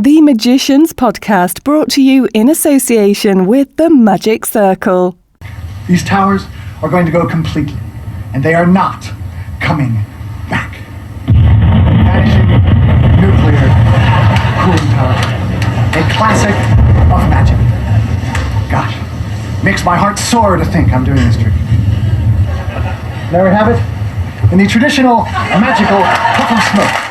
The Magicians Podcast, brought to you in association with the Magic Circle. These towers are going to go completely, and they are not coming back. Vanishing nuclear cooling tower. A classic of magic. Gosh, makes my heart soar to think I'm doing this trick. There we have it, in the traditional magical puff of smoke.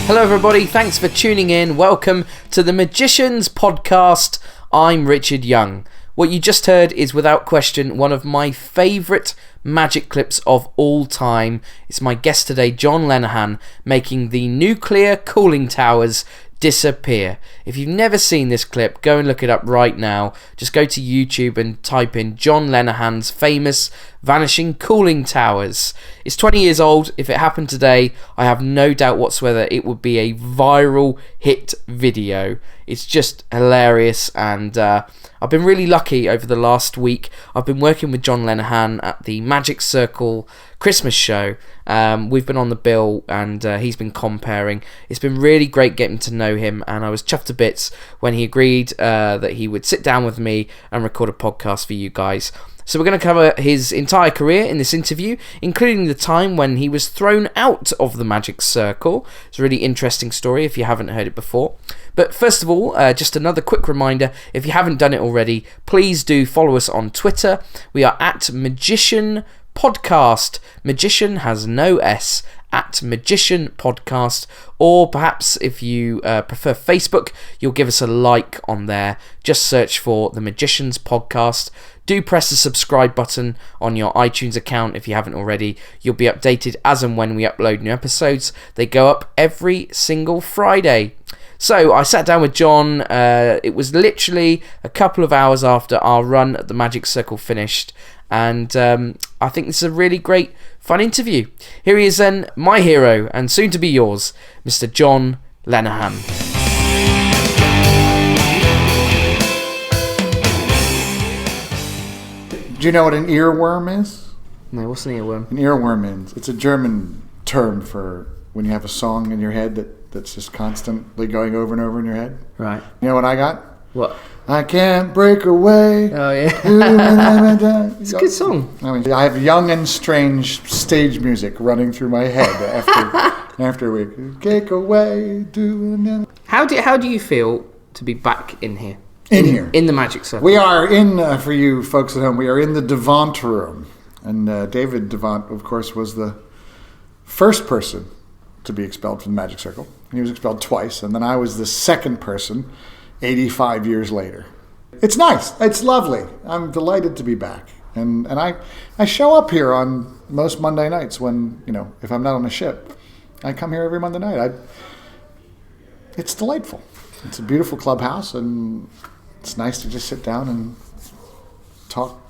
Hello everybody, thanks for tuning in. Welcome to the Magicians Podcast. I'm Richard Young. What you just heard is without question one of my favourite magic clips of all time. It's my guest today, John Lenahan, making the nuclear cooling towers disappear. If you've never seen this clip, go and look it up right now. Just go to YouTube and type in John Lenahan's famous vanishing cooling towers. It's 20 years old. If it happened today, I have no doubt whatsoever it would be a viral hit video. It's just hilarious, and I've been really lucky over the last week. I've been working with John Lenahan at the Magic Circle Christmas show. We've been on the bill, and he's been comparing. It's been really great getting to know him, and I was chuffed to bits when he agreed that he would sit down with me and record a podcast for you guys. So we're going to cover his entire career in this interview, including the time when he was thrown out of the Magic Circle. It's a really interesting story if you haven't heard it before. But first of all, just another quick reminder, if you haven't done it already, please do follow us on Twitter. We are at Magician Podcast. Magician has no S, at Magician Podcast. Or perhaps if you prefer Facebook, you'll give us a like on there. Just search for the Magicians Podcast. Do press the subscribe button on your iTunes account if you haven't already. You'll be updated as and when we upload new episodes. They go up every single Friday. So I sat down with John. It was literally a couple of hours after our run at the Magic Circle finished. And I think this is a really great, fun interview. Here he is then, my hero, and soon to be yours, Mr. John Lenahan. Do you know what an earworm is? No, what's an earworm? An earworm is, it's a German term for when you have a song in your head that's just constantly going over and over in your head. Right. You know what I got? What? I can't break away. Oh, yeah. It's a good song. I mean, I have young and strange stage music running through my head after a week. Take away, How do you feel to be back in here? In the Magic Circle. We are for you folks at home, we are in the Devant room. And David Devant, of course, was the first person to be expelled from the Magic Circle. He was expelled twice, and then I was the second person 85 years later. It's nice. It's lovely. I'm delighted to be back. And I show up here on most Monday nights when, if I'm not on a ship. I come here every Monday night. It's delightful. It's a beautiful clubhouse, and it's nice to just sit down and talk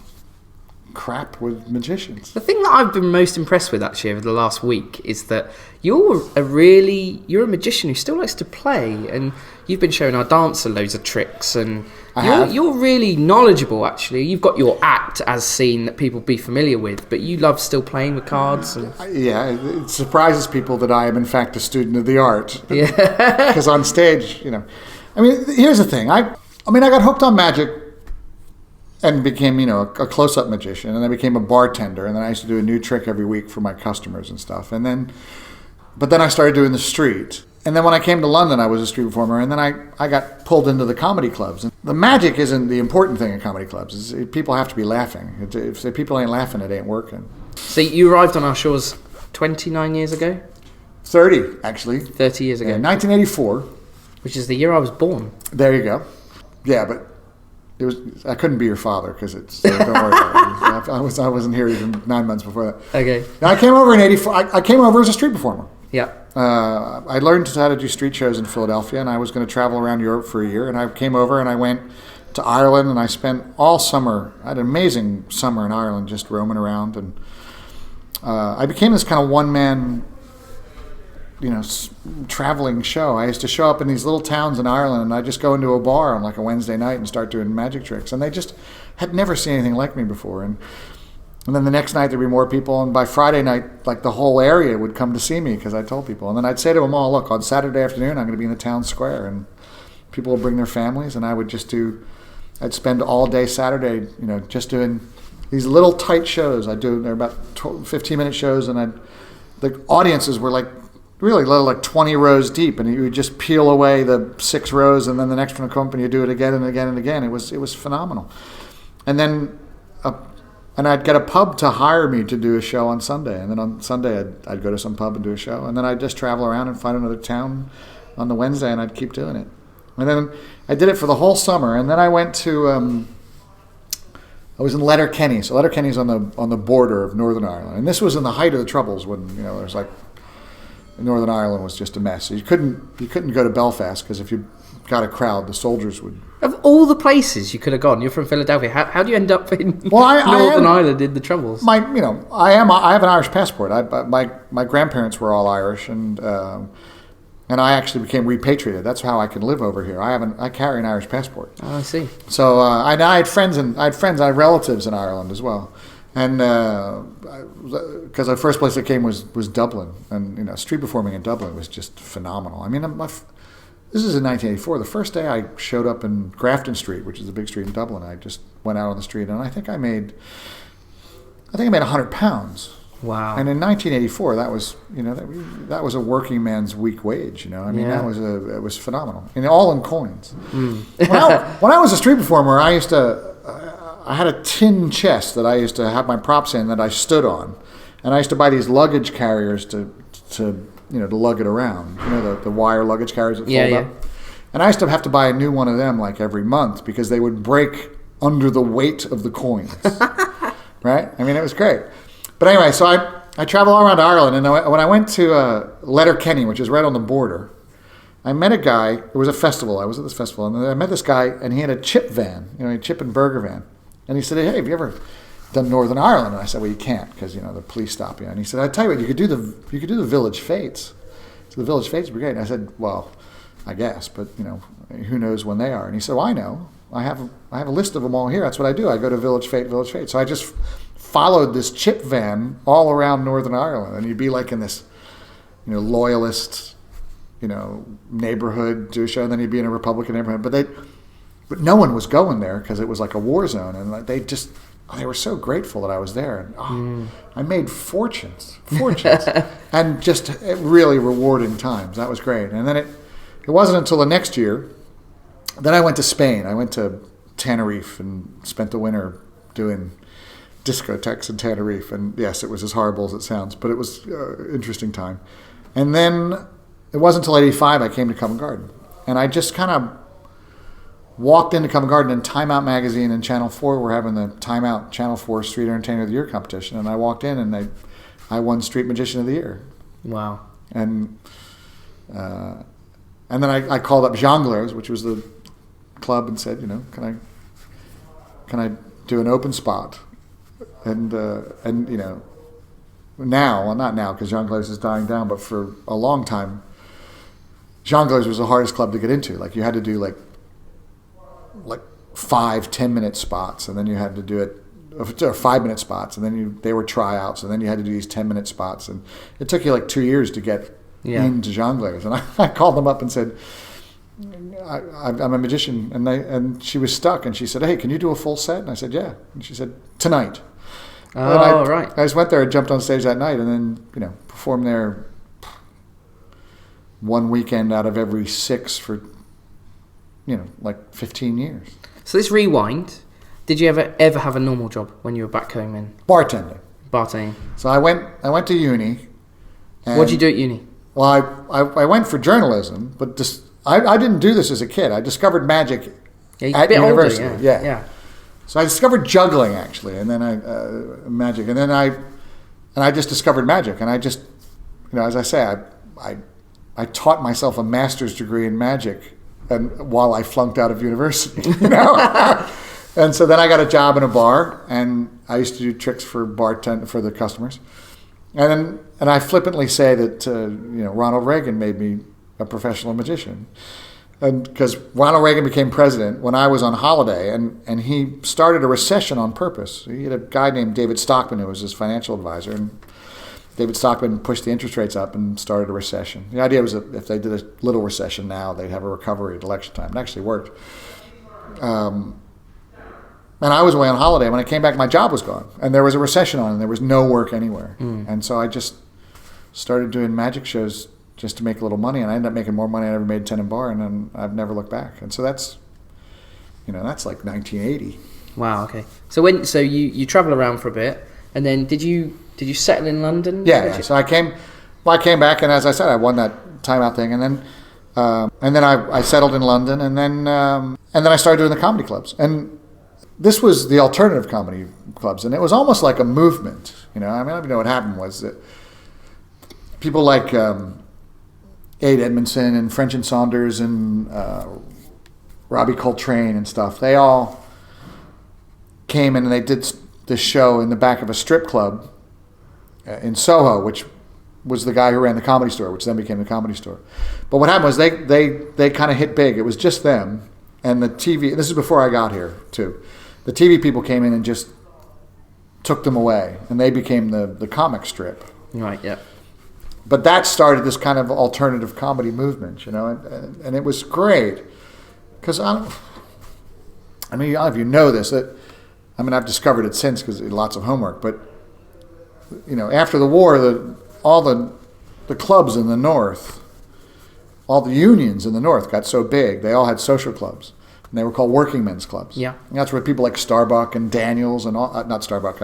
crap with magicians. The thing that I've been most impressed with actually over the last week is that you're a magician who still likes to play, and you've been showing our dancer loads of tricks, and you're really knowledgeable actually. You've got your act as seen that people be familiar with, but you love still playing with cards. Yeah, it surprises people that I am in fact a student of the art. Yeah. Because on stage, here's the thing. I got hooked on magic and became, a close-up magician, and I became a bartender, and then I used to do a new trick every week for my customers and stuff. But then I started doing the street. And then when I came to London, I was a street performer, and then I got pulled into the comedy clubs. And the magic isn't the important thing in comedy clubs. People have to be laughing. If people ain't laughing, it ain't working. So you arrived on our shores 29 years ago? 30, actually. 30 years ago. 1984. Which is the year I was born. There you go. Yeah, but I couldn't be your father because don't worry about it. I wasn't here even 9 months before that. Okay. Now, I came over in 84. I came over as a street performer. Yeah. I learned how to do street shows in Philadelphia, and I was going to travel around Europe for a year. And I came over and I went to Ireland, and I spent all summer. I had an amazing summer in Ireland, just roaming around. And I became this kind of one-man, traveling show. I used to show up in these little towns in Ireland, and I'd just go into a bar on like a Wednesday night and start doing magic tricks. And they just had never seen anything like me before. And then the next night there'd be more people, and by Friday night, like the whole area would come to see me because I told people. And then I'd say to them all, look, on Saturday afternoon I'm going to be in the town square, and people would bring their families, and I'd spend all day Saturday, just doing these little tight shows. They're about 15-minute shows, and the audiences were like really little, like 20 rows deep, and you would just peel away the 6 rows, and then the next one would come up, and you do it again and again and again. It was phenomenal. And then and I'd get a pub to hire me to do a show on Sunday, and then on Sunday I'd go to some pub and do a show, and then I'd just travel around and find another town on the Wednesday, and I'd keep doing it. And then I did it for the whole summer, and then I went to I was in Letterkenny. So Letterkenny's on the border of Northern Ireland, and this was in the height of the Troubles when there was like Northern Ireland was just a mess. So you couldn't go to Belfast because if you got a crowd, the soldiers would. Of all the places you could have gone, you're from Philadelphia. How do you end up in Northern Ireland in the Troubles? I have an Irish passport. My grandparents were all Irish, and I actually became repatriated. That's how I can live over here. I carry an Irish passport. Oh, I see. So I had relatives in Ireland as well, and because the first place I came was Dublin, and street performing in Dublin was just phenomenal. I mean, this is in 1984. The first day I showed up in Grafton Street, which is a big street in Dublin, I just went out on the street, and I think I made £100. Wow! And in 1984, that was that was a working man's week wage. That was it was phenomenal, and all in coins. Mm. When I was a street performer, I had a tin chest that I used to have my props in that I stood on, and I used to buy these luggage carriers to lug it around. The wire luggage carriers that fold up. And I used to have to buy a new one of them like every month because they would break under the weight of the coins. Right? I mean, it was great. But anyway, so I traveled all around Ireland, and when I went to Letterkenny, which is right on the border, I met a guy. It was a festival. I was at this festival, and I met this guy, and he had a chip van, a chip and burger van. And he said, "Hey, have you ever done Northern Ireland?" And I said, "Well, you can't because the police stop you." And he said, "I tell you what, you could do the Village Fates. So the Village Fates Brigade." And I said, "Well, I guess, but who knows when they are?" And he said, "Well, I know. I have a list of them all here. That's what I do. I go to Village Fate. So I just followed this chip van all around Northern Ireland, and you'd be like in this, loyalist, neighborhood do a show, and then you'd be in a Republican neighborhood, but no one was going there because it was like a war zone, and they were so grateful that I was there, and I made fortunes, and just really rewarding times. That was great. And then it wasn't until the next year that I went to Spain. I went to Tenerife and spent the winter doing discotheques in Tenerife, and yes, it was as horrible as it sounds, but it was an interesting time. And then it wasn't until 85 I came to Covent Garden, and I just kind of walked into Covent Garden, and Time Out magazine and Channel 4 were having the Time Out Channel 4 Street Entertainer of the Year competition, and I walked in, and I won Street Magician of the Year. Wow. And then I called up Jongleurs, which was the club, and said, can I do an open spot? And now, well, not now because Jongleurs is dying down, but for a long time, Jongleurs was the hardest club to get into. Like you had to do like 5-10 minute spots, and then you had to do it 5-minute spots, and then they were tryouts, and then you had to do these 10-minute spots, and it took you like 2 years to get into Jongleurs. And I called them up and said, I'm a magician, and she was stuck, and she said, "Hey, can you do a full set?" And I said, "Yeah." And she said, "Tonight." Oh, right. I just went there and jumped on stage that night, and then performed there one weekend out of every 6 for 15 years. So this rewind, did you ever have a normal job when you were back home in bartending? So I went to uni. What did you do at uni? Well, I went for journalism, but I didn't do this as a kid. I discovered magic at university. Older, yeah. So I discovered juggling actually, and then magic, and then I just discovered magic, and I just, as I say, I taught myself a master's degree in magic, and while I flunked out of university, and so then I got a job in a bar, and I used to do tricks for the customers, And I flippantly say that Ronald Reagan made me a professional magician, and because Ronald Reagan became president when I was on holiday, and he started a recession on purpose. He had a guy named David Stockman who was his financial advisor, and David Stockman pushed the interest rates up and started a recession. The idea was that if they did a little recession now, they'd have a recovery at election time. It actually worked. And I was away on holiday. When I came back, my job was gone. And there was a recession on, and there was no work anywhere. And so I just started doing magic shows just to make a little money. And I ended up making more money than I ever made 10 in bar, and then I've never looked back. And so that's like 1980. Wow, okay. So you travel around for a bit, and then did you settle in London? Yeah. So I came back, and as I said, I won that timeout thing. And then I settled in London, and then I started doing the comedy clubs. And this was the alternative comedy clubs, and it was almost like a movement. I don't know what happened was that people like Ade Edmondson and French and Saunders and Robbie Coltrane and stuff, they all came in and they did this show in the back of a strip club in Soho, which was the guy who ran the Comedy Store, which then became the Comedy Store. But what happened was they kind of hit big. It was just them, and the TV, this is before I got here too, the TV people came in and just took them away, and they became the comic strip. Right, yeah. But that started this kind of alternative comedy movement, and it was great. Because, I don't know if you know this, I've discovered it since because lots of homework, but, after the war, all the clubs in the North, all the unions in the North got so big, they all had social clubs. And they were called working men's clubs. Yeah. And that's where people like Starbuck and Daniels and all, not Starbuck,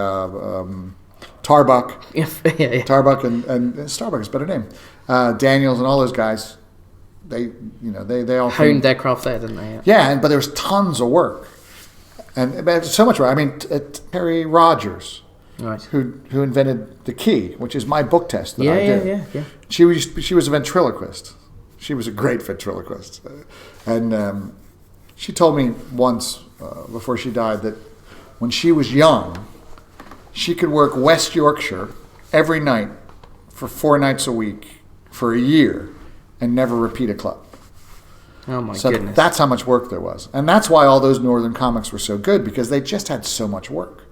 Tarbuck. Yeah. Tarbuck and Starbuck is a better name. Daniels and all those guys, they all honed their craft there, didn't they? Yeah, but there was tons of work. And so much work. Terry Rogers, right, who invented the key, which is my book test that I do. Yeah. She was a ventriloquist. She was a great ventriloquist. And she told me once, before she died, that when she was young, she could work West Yorkshire every night for 4 nights a week for a year and never repeat a club. Oh my goodness. That's how much work there was. And that's why all those northern comics were so good, because they just had so much work.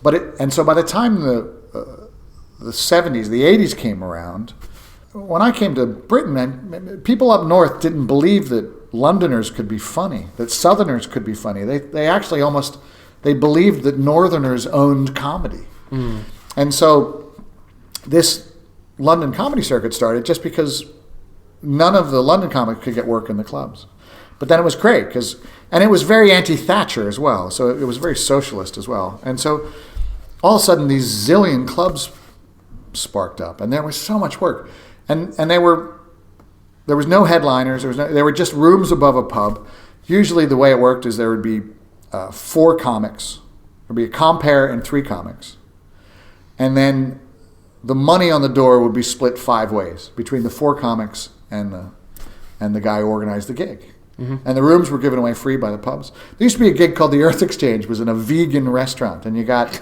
So by the time the 70s, the 80s came around, when I came to Britain, people up north didn't believe that Londoners could be funny, that Southerners could be funny. They actually they believed that Northerners owned comedy. And so this London comedy circuit started just because none of the London comics could get work in the clubs. But then it was great, and it was very anti-Thatcher as well, so it was very socialist as well. And so all of a sudden these zillion clubs sparked up, and there was so much work. And there was no headliners, there were just rooms above a pub. Usually the way it worked is there would be 4 comics. There would be a compere and 3 comics. And then the money on the door would be split 5 ways between the 4 comics and the guy who organized the gig. Mm-hmm. And the rooms were given away free by the pubs. There used to be a gig called the Earth Exchange. It was in a vegan restaurant, and you got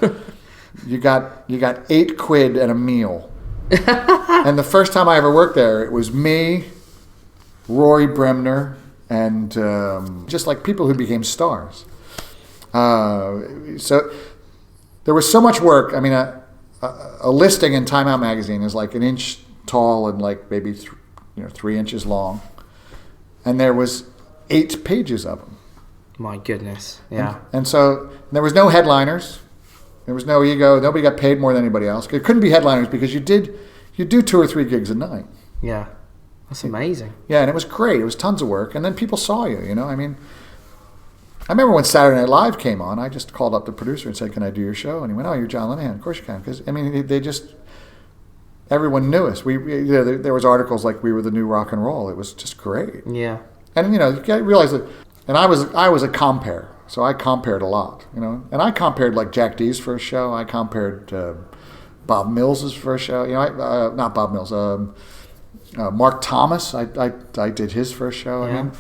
8 quid and a meal. And the first time I ever worked there, it was me, Rory Bremner, and just like people who became stars. So there was so much work. A listing in Time Out magazine is like an inch tall and like maybe 3 inches long, and there was 8 pages of them. My goodness, yeah. And so there was no headliners. There was no ego. Nobody got paid more than anybody else. It couldn't be headliners because you do 2 or 3 gigs a night. Yeah, that's amazing. Yeah, and it was great. It was tons of work, and then people saw you. I remember when Saturday Night Live came on, I just called up the producer and said, "Can I do your show?" And he went, "Oh, you're John Lenahan. Of course you can." Because everyone knew us. There was articles like we were the new rock and roll. It was just great. Yeah. And you realize that. And I was a compere, so I compared a lot. And I compared like Jack D's first show. I compared Bob Mills's first show. Not Bob Mills. Mark Thomas. I did his first show. Yeah.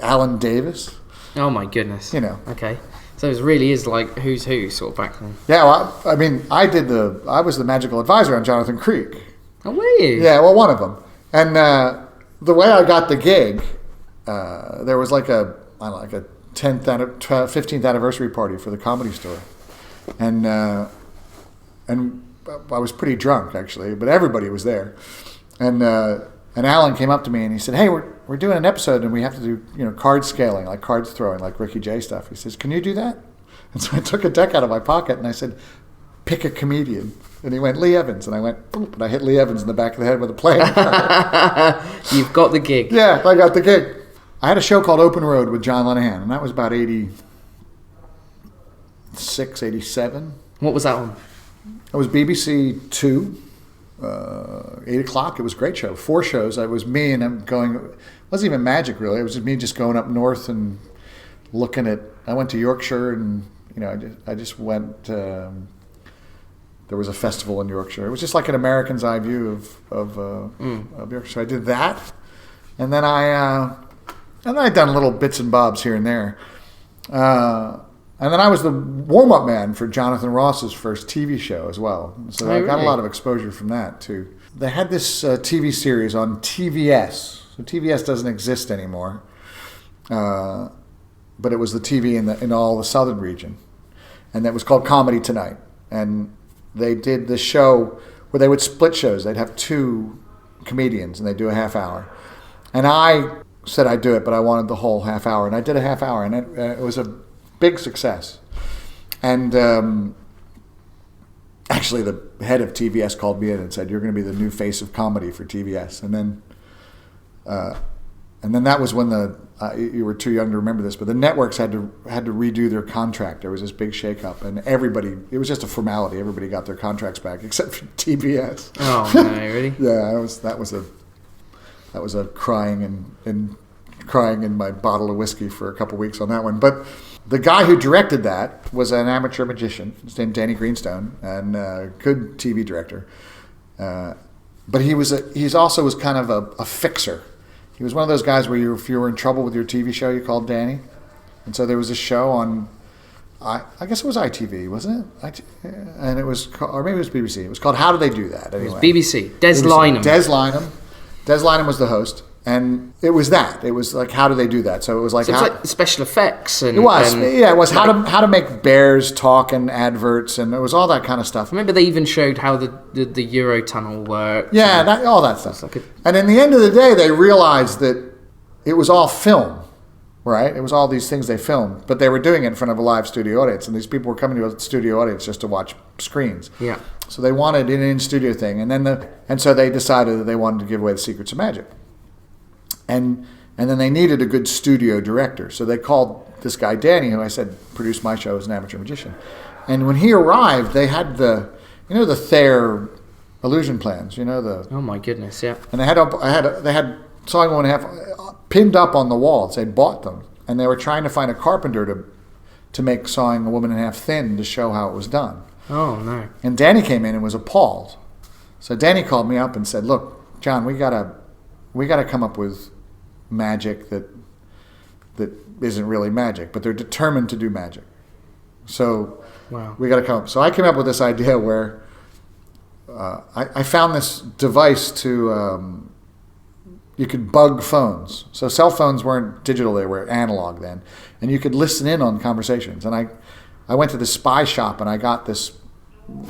Alan Davis. Oh my goodness. Okay. So it really is like who's who sort of back then. Yeah, well, I mean, I was the magical advisor on Jonathan Creek. Oh, were you? Yeah, well, one of them. And the way I got the gig, there was like a 15th anniversary party for the Comedy Store, and I was pretty drunk actually, but everybody was there, and Alan came up to me and he said, "Hey, we're doing an episode and we have to do card scaling, like cards throwing, like Ricky Jay stuff." He says, "Can you do that?" And so I took a deck out of my pocket and I said, "Pick a comedian." And he went, "Lee Evans." And I went, boop, and I hit Lee Evans in the back of the head with a playing card. You've got the gig. Yeah, I got the gig. I had a show called Open Road with John Lenahan, and that was about 86, 87. What was that on? It was BBC 2, 8 o'clock. It was a great show. 4 shows. It was me and him going. It wasn't even magic, really. It was just me just going up north and looking at. I went to Yorkshire, and I just went. There was a festival in Yorkshire. It was just like an American's eye view of Yorkshire. So I did that, and then I'd done little bits and bobs here and there. And then I was the warm-up man for Jonathan Ross's first TV show as well. So I got a lot of exposure from that, too. They had this TV series on TVS. So TVS doesn't exist anymore. But it was the TV in all the southern region. And that was called Comedy Tonight. And they did this show where they would split shows. They'd have 2 comedians, and they'd do a half hour. And I said I'd do it, but I wanted the whole half hour. And I did a half hour, and it was a big success. And actually, the head of TVS called me in and said, "You're going to be the new face of comedy for TVS." And then that was when you were too young to remember this, but the networks had to redo their contract. There was this big shakeup, and everybody. It was just a formality. Everybody got their contracts back except for TBS. Oh no, really? Yeah, that was a crying and crying in my bottle of whiskey for a couple weeks on that one. But the guy who directed that was an amateur magician. His name Danny Greenstone, and a good TV director. But he also was kind of a fixer. He was one of those guys where if you were in trouble with your TV show, you called Danny. And so there was a show on, I guess it was ITV, wasn't it? And it was, or maybe it was BBC. It was called How Do They Do That? Anyway. It was BBC. Des Lynam. Des Lynam was the host. And it was that. It was like, how do they do that? So it was like... So it was like special effects. And it was. It was like, how to make bears talk and adverts, and it was all that kind of stuff. I remember they even showed how the Eurotunnel worked. Yeah, all that stuff. Like and in the end of the day, they realized that it was all film, right? It was all these things they filmed, but they were doing it in front of a live studio audience, and these people were coming to a studio audience just to watch screens. Yeah. So they wanted an in-studio thing, and so they decided that they wanted to give away the secrets of magic. And then they needed a good studio director. So they called this guy Danny, who I said produced my show as an amateur magician. And when he arrived, they had the Thayer illusion plans. Oh my goodness, yeah. And they had Sawing Woman Half pinned up on the wall. So they bought them, and they were trying to find a carpenter to make Sawing a Woman in Half thin to show how it was done. Oh no. And Danny came in and was appalled. So Danny called me up and said, "Look, John, we gotta come up with magic that isn't really magic, but they're determined to do magic. So wow. We got to come up." So I came up with this idea where I found this device to you could bug phones. So cell phones weren't digital; they were analog then, and you could listen in on conversations. And I went to the spy shop and I got this,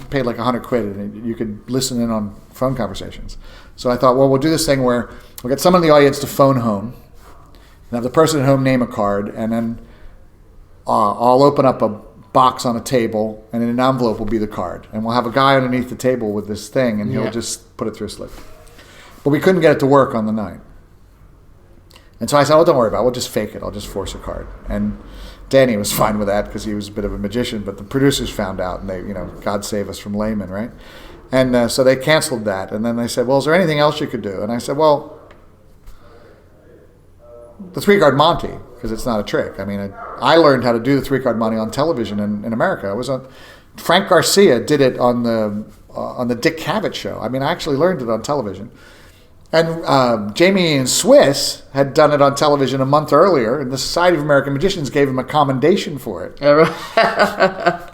paid like $100 and you could listen in on phone conversations. So I thought, well, we'll do this thing where we'll get someone in the audience to phone home and have the person at home name a card, and then I'll open up a box on a table, and in an envelope will be the card. And we'll have a guy underneath the table with this thing, and he'll just put it through a slit. But we couldn't get it to work on the night. And so I said, "Oh, don't worry about it. We'll just fake it. I'll just force a card." And Danny was fine with that because he was a bit of a magician, but the producers found out, and they, God save us from laymen, right? And so they canceled that. And then they said, "Well, is there anything else you could do?" And I said, "Well, the 3-card Monte, because it's not a trick. I mean, I learned how to do the 3-card Monte on television in America. Frank Garcia did it on the Dick Cavett show. I mean, I actually learned it on television. And Jamie and Swiss had done it on television a month earlier, and the Society of American Magicians gave him a commendation for it.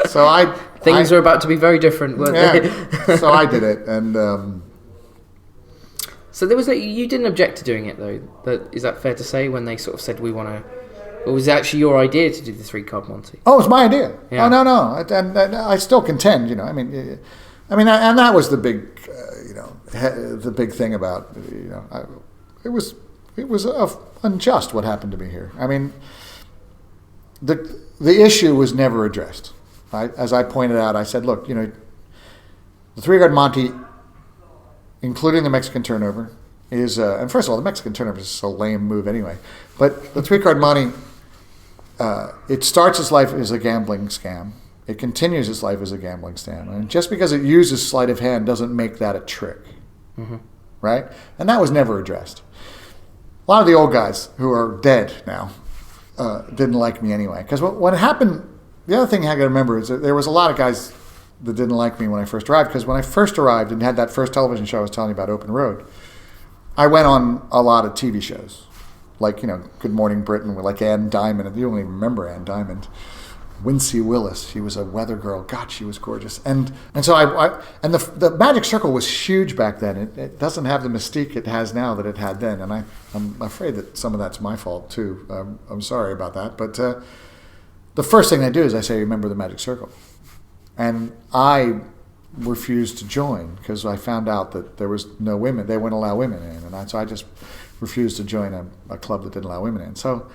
So Things were about to be very different, weren't they? So I did it, and so there was you didn't object to doing it though. Is that fair to say? When they sort of said we want to, or was it actually your idea to do the 3-card Monty? Oh, it was my idea. Yeah. Oh no, and I still contend. I mean, and that was the big, the big thing about it was unjust what happened to me here. I mean, the issue was never addressed. As I pointed out, I said, look, the 3-card Monty, including the Mexican turnover, is and first of all, the Mexican turnover is a lame move anyway. But the 3-card Monty, it starts its life as a gambling scam. It continues its life as a gambling scam. And just because it uses sleight of hand doesn't make that a trick. Mm-hmm. Right? And that was never addressed. A lot of the old guys who are dead now didn't like me anyway. Because what happened, the other thing I got to remember is that there was a lot of guys that didn't like me when I first arrived. Because when I first arrived and had that first television show I was telling you about, Open Road, I went on a lot of TV shows. Like, Good Morning Britain with like Ann Diamond. You don't even remember Ann Diamond. Wincy Willis, she was a weather girl. God, she was gorgeous. And so the Magic Circle was huge back then. It doesn't have the mystique it has now that it had then. And I'm afraid that some of that's my fault too. I'm sorry about that. But the first thing I do is I say, remember the Magic Circle. And I refused to join because I found out that there was no women. They wouldn't allow women in. And so I just refused to join a club that didn't allow women in. So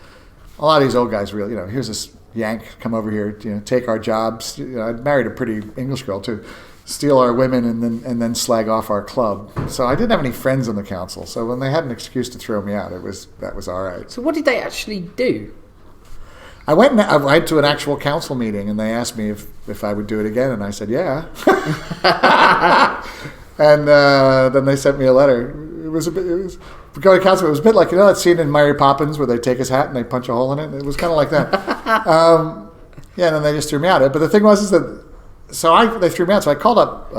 a lot of these old guys really, here's this Yank come over here, take our jobs. I married a pretty English girl too, steal our women and then slag off our club. So I didn't have any friends on the council. So when they had an excuse to throw me out, that was all right. So what did they actually do? I went to an actual council meeting and they asked me if I would do it again, and I said yeah. And then they sent me a letter. It was going to council. It was a bit like that scene in Mary Poppins where they take his hat and they punch a hole in it. It was kind of like that. And then they just threw me out. But the thing was that they threw me out. So I called up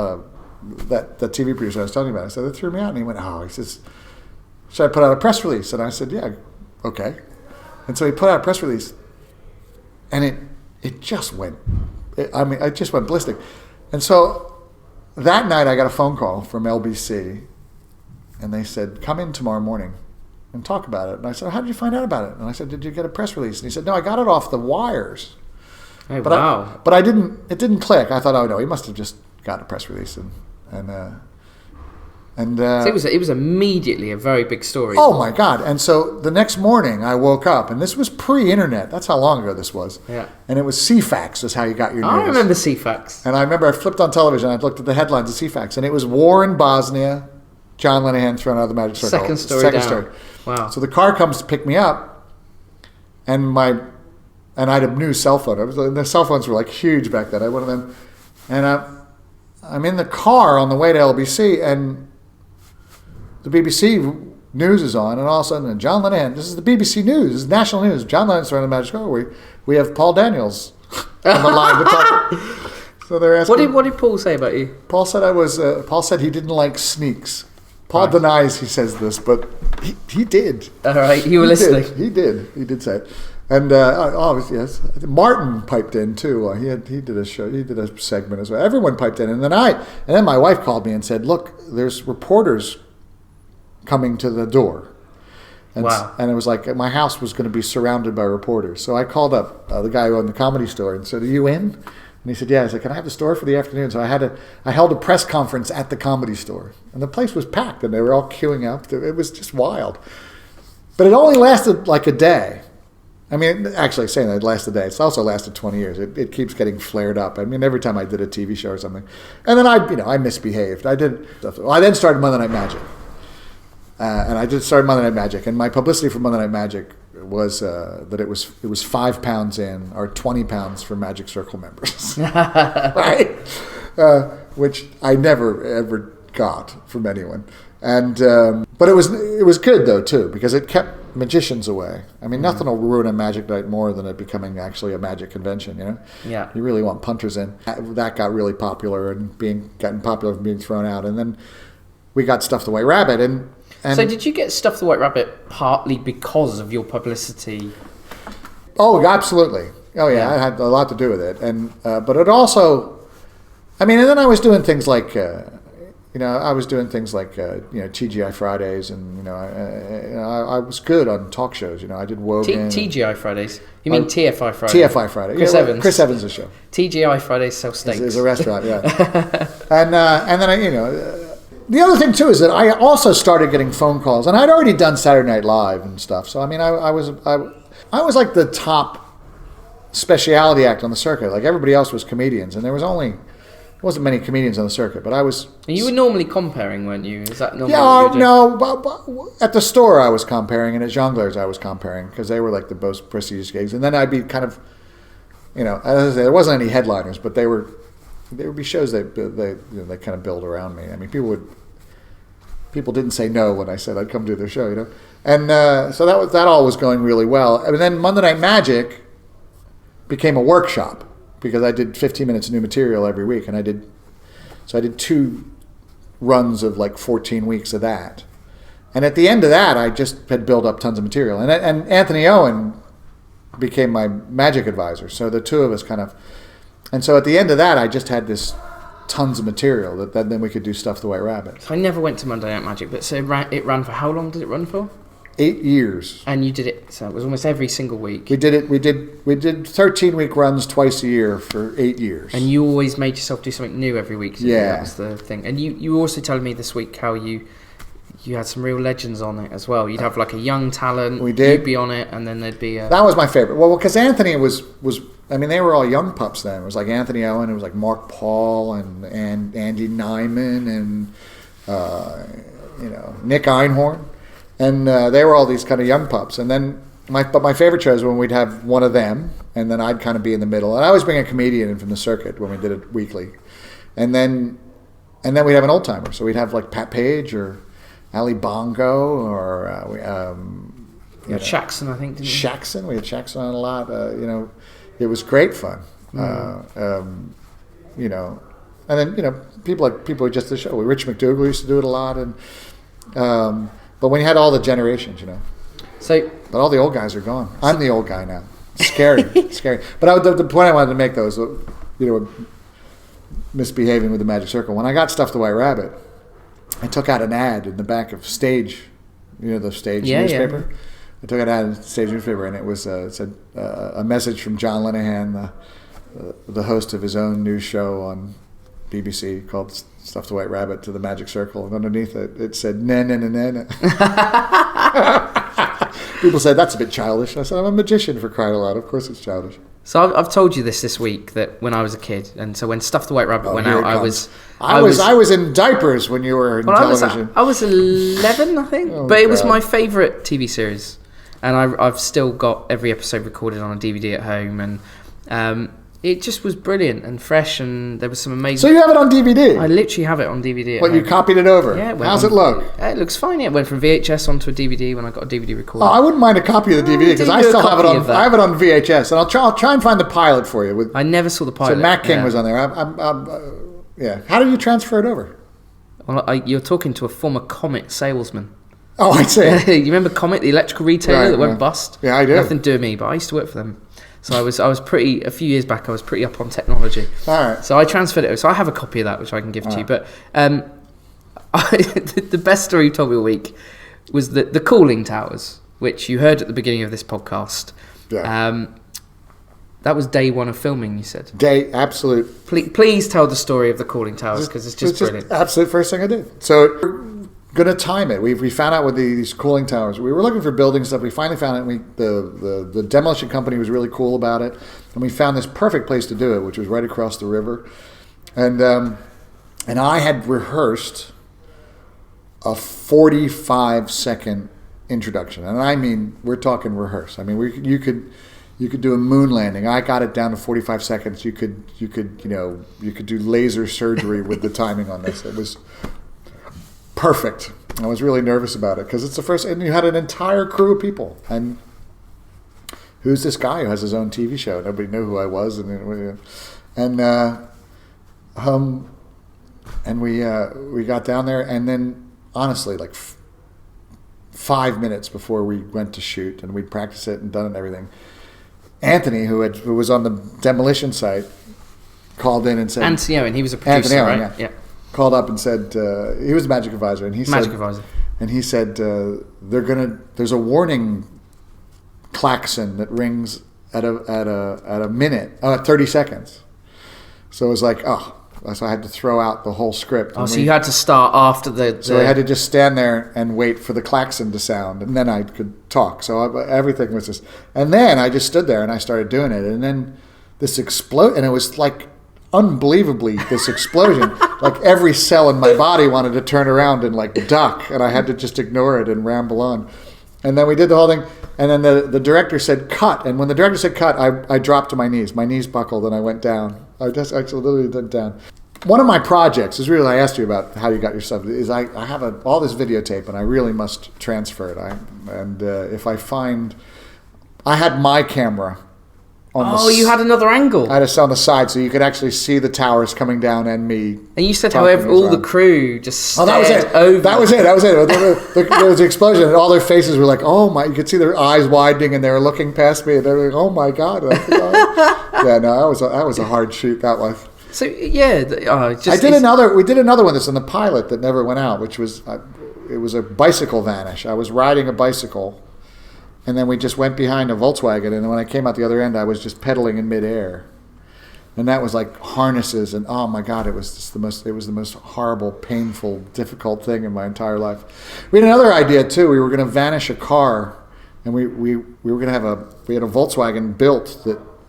that TV producer I was telling you about. I said they threw me out, and he went, he says, should I put out a press release? And I said, yeah, okay. And so he put out a press release, and it just went. It just went ballistic. And so that night I got a phone call from LBC. And they said, come in tomorrow morning and talk about it. And I said, how did you find out about it? And I said, did you get a press release? And he said, no, I got it off the wires. Oh, but wow. It didn't click. I thought, oh, no, he must have just got a press release. So it was immediately a very big story. Oh, my God. And so the next morning I woke up, and this was pre-internet. That's how long ago this was. Yeah. And it was CFAX is how you got your news. I remember CFAX. And I remember I flipped on television. I looked at the headlines of CFAX, and it was war in Bosnia. John Lenahan thrown out of the Magic Circle. Second story. Wow. So the car comes to pick me up, and I had a new cell phone. The cell phones were like huge back then. I had one of them, and I'm in the car on the way to LBC, and the BBC news is on, and all of a sudden, John Lenahan. This is the BBC News. This is national news. John Lenahan's thrown out of the Magic Circle. We have Paul Daniels on the line to talk. So they're asking. What did Paul say about you? Paul said Paul said he didn't like sneaks. Paul denies he says this, but he did. All right, you were listening. He did say it. And yes, Martin piped in too. He did a show. He did a segment as well. Everyone piped in, and then my wife called me and said, "Look, there's reporters coming to the door." And, wow. And it was like my house was going to be surrounded by reporters. So I called up the guy who owned the Comedy Store and said, "Are you in?" And he said, yeah. I said, can I have the store for the afternoon? So I held a press conference at the Comedy Store. And the place was packed, and they were all queuing up. It was just wild. But it only lasted like a day. I mean, actually saying that it lasted a day, it's also lasted 20 years. It keeps getting flared up. I mean, every time I did a TV show or something. And then I misbehaved. I then started Monday Night Magic. And I did start Monday Night Magic. And my publicity for Monday Night Magic was that it was £5 in or £20 for Magic Circle members, right? Which I never ever got from anyone, and but it was good though too because it kept magicians away. I mean, nothing will ruin a magic night more than it becoming actually a magic convention. Yeah. You really want punters in. That got really popular and gotten popular from being thrown out, and then we got Stuff the White Rabbit and So did you get Stuff the White Rabbit partly because of your publicity? Oh, absolutely. Oh, yeah, I had a lot to do with it. And but it also, and then I was doing things like, TGI Fridays, and, I was good on talk shows. I did Wogan. TGI Fridays? You mean TFI Fridays? TFI Friday. Chris Evans. Chris Evans' show. TGI Fridays sell steaks. Is a restaurant, yeah. and then the other thing too is that I also started getting phone calls, and I'd already done Saturday Night Live and stuff. So I was like the top speciality act on the circuit. Like everybody else was comedians, and there wasn't many comedians on the circuit, but I was. And you were normally comparing, weren't you? Is that normally? Yeah, no. But at the store, I was comparing, and at Jongleurs, I was comparing because they were like the most prestigious gigs. And then I'd be kind of, as I say, there wasn't any headliners, but there would be shows that they kind of build around me. People didn't say no when I said I'd come do their show, And so that all was going really well. And then Monday Night Magic became a workshop because I did 15 minutes of new material every week, and I did 2 runs of like 14 weeks of that. And at the end of that, I just had built up tons of material. And Anthony Owen became my magic advisor. So the two of us and so at the end of that, I just had this tons of material that then we could do Stuff the White Rabbit. So I never went to Monday Night Magic, but so it ran for how long did it run for? 8 years. And you did it, so it was almost every single week. We did 13-week runs twice a year for 8 years. And you always made yourself do something new every week. Yeah. That was the thing. And you were also telling me this week how you had some real legends on it as well. You'd have like a young talent. We did. You'd be on it, and then there'd be a... That was my favorite. Well, because Anthony was they were all young pups then. It was like Anthony Owen, it was like Mark Paul and Andy Nyman and Nick Einhorn. And they were all these kind of young pups. And then my favorite shows when we'd have one of them, and then I'd kind of be in the middle. And I always bring a comedian in from the circuit when we did it weekly. And then we'd have an old timer. So we'd have like Pat Page or Ali Bongo or Shaxson, I think, didn't you? Shaxson. We had Shaxson on a lot. It was great fun. And then people who just the show. Rich McDougall used to do it a lot, and but when you had all the generations, but all the old guys are gone. I'm the old guy now. Scary. But the point I wanted to make though is, misbehaving with the Magic Circle. When I got Stuff the White Rabbit, I took out an ad in the back of Stage, the Stage newspaper. Yeah. I took an ad in the Stage newspaper, and it said a message from John Lenahan, the host of his own news show on BBC called Stuff the White Rabbit, to the Magic Circle. And underneath it said, "Na na na na na." People said, that's a bit childish. I said, I'm a magician, for crying out loud. Of course it's childish. So I've told you this week, that when I was a kid, and so when Stuff the White Rabbit went out, I was in diapers when you were in television. I was 11, I think. But it was my favourite TV series. And I've still got every episode recorded on a DVD at home, and it just was brilliant and fresh, and there was some amazing... So you have it on DVD? I literally have it on DVD at home. You copied it over? Yeah. How's it look? It looks fine. It went from VHS onto a DVD when I got a DVD recorder. Oh, I wouldn't mind a copy of the DVD, because I still have it on. I have it on VHS, and I'll try and find the pilot for you. I never saw the pilot. So Matt King was on there. Yeah. How did you transfer it over? Well, you're talking to a former Comet salesman. Oh, I see. You remember Comet, the electrical retailer that went bust? Yeah, I do. Nothing to do with me, but I used to work for them. So I was pretty, a few years back, I was pretty up on technology. All right. So I transferred it. So I have a copy of that, which I can give to you. But the best story you told me all week was the cooling towers, which you heard at the beginning of this podcast. Yeah. That was day one of filming, you said. Absolute. Please tell the story of the cooling towers, because it's just brilliant. Absolute first thing I did. So we're going to time it. We found out with these cooling towers. We were looking for building stuff. We finally found it. The demolition company was really cool about it, and we found this perfect place to do it, which was right across the river. And I had rehearsed a 45-second introduction, and I mean, we're talking rehearse. I mean, you could do a moon landing. I got it down to 45 seconds. You could do laser surgery with the timing on this. It was perfect. I was really nervous about it because it's the first, and you had an entire crew of people. And who's this guy who has his own TV show? Nobody knew who I was, and we got down there, and then honestly, like 5 minutes before we went to shoot, and we'd practice it and done it and everything. Anthony, who was on the demolition site, called in and said... Anthony Owen, he was a producer, Anthony Owen, right? Yeah. Called up and said... he was a magic advisor, and he said... Magic advisor. And he said, there's a warning klaxon that rings at a minute, 30 seconds. So it was like, so I had to throw out the whole script. Oh, so you had to start after the... So I had to just stand there and wait for the klaxon to sound, and then I could talk. So everything was just... And then I just stood there and I started doing it. And then this and it was like, unbelievably, this explosion. Like every cell in my body wanted to turn around and like duck, and I had to just ignore it and ramble on. And then we did the whole thing, and then the director said cut. And when the director said cut, I dropped to my knees. My knees buckled and I went down. I just actually literally went down. One of my projects is really, I asked you about how you got your stuff, is I have all this videotape and I really must transfer it. If I find, I had my camera on you had another angle. I had it on the side so you could actually see the towers coming down and me. And you said how all the crew just stared over. That was it. There was an explosion and all their faces were like, oh my, you could see their eyes widening and they were looking past me and they were like, oh my God. Yeah, no, that was a hard shoot, that was. So yeah, we did another one that's in the pilot that never went out, which was, it was a bicycle vanish. I was riding a bicycle. And then we just went behind a Volkswagen, and when I came out the other end, I was just pedaling in midair, and that was like harnesses, and oh my God, it was just the most horrible, painful, difficult thing in my entire life. We had another idea too. We were going to vanish a car, and we were going to we had a Volkswagen built